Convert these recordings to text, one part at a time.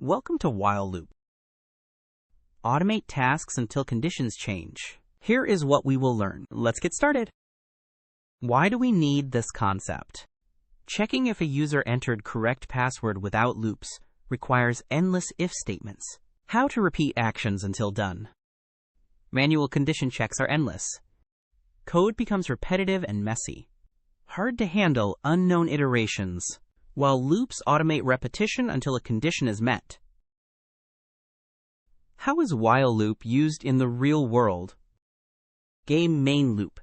Welcome to while loop. Automate tasks until conditions change. Here is what we will learn. Let's get started. Why do we need this concept? Checking if a user entered correct password without loops requires endless if statements. How to repeat actions until done. Manual condition checks are endless. Code becomes repetitive and messy. Hard to handle unknown iterations, while loops automate repetition until a condition is met. How is while loop used in the real world? Game main loop.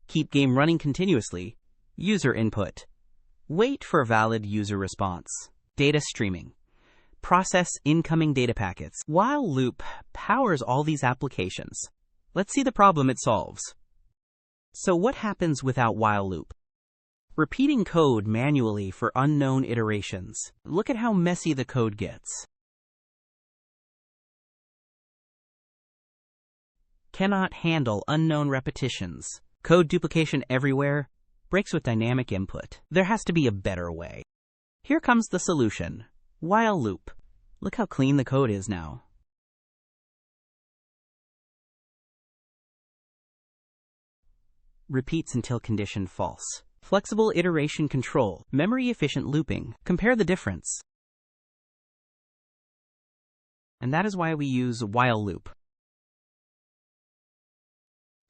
Keep game running continuously. User input. Wait for valid user response. Data streaming. Process incoming data packets. While loop powers all these applications. Let's see the problem it solves. So what happens without while loop? Repeating code manually for unknown iterations. Look at how messy the code gets. Cannot handle unknown repetitions. Code duplication everywhere. Breaks with dynamic input. There has to be a better way. Here comes the solution. While loop. Look how clean the code is now. Repeats until condition false. Flexible iteration control. Memory-efficient looping. Compare the difference. And that is why we use while loop.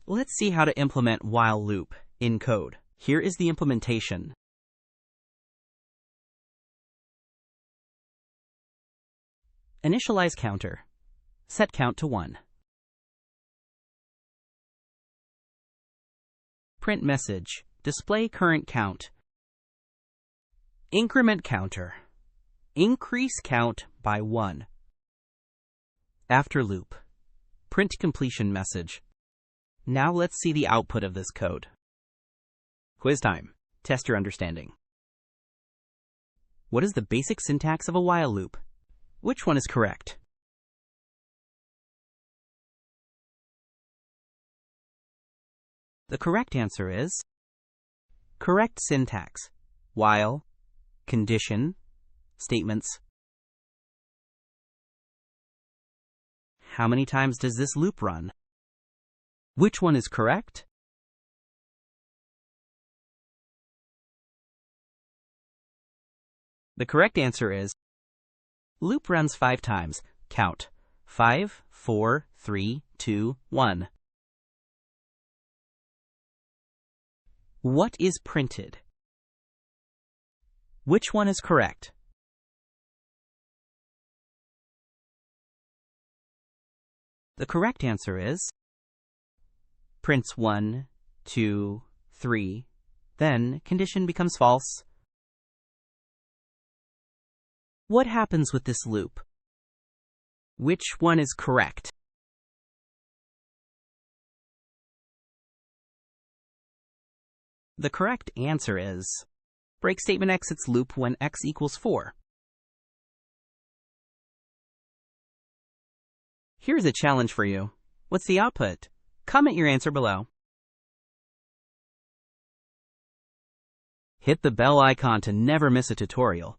Let's see how to implement while loop in code. Here is the implementation. Initialize counter. Set count to 1. Print message. Display current count. Increment counter. Increase count by 1. After loop. Print completion message. Now let's see the output of this code. Quiz time. Test your understanding. What is the basic syntax of a while loop? Which one is correct? The correct answer is correct syntax. While, condition, statements. How many times does this loop run? Which one is correct? The correct answer is loop runs 5 times. Count. 5, 4, 3, 2, 1. What is printed? Which one is correct? The correct answer is prints 1, 2, 3, then condition becomes false. What happens with this loop? Which one is correct? The correct answer is break statement exits loop when x equals 4. Here's a challenge for you. What's the output? Comment your answer below. Hit the bell icon to never miss a tutorial.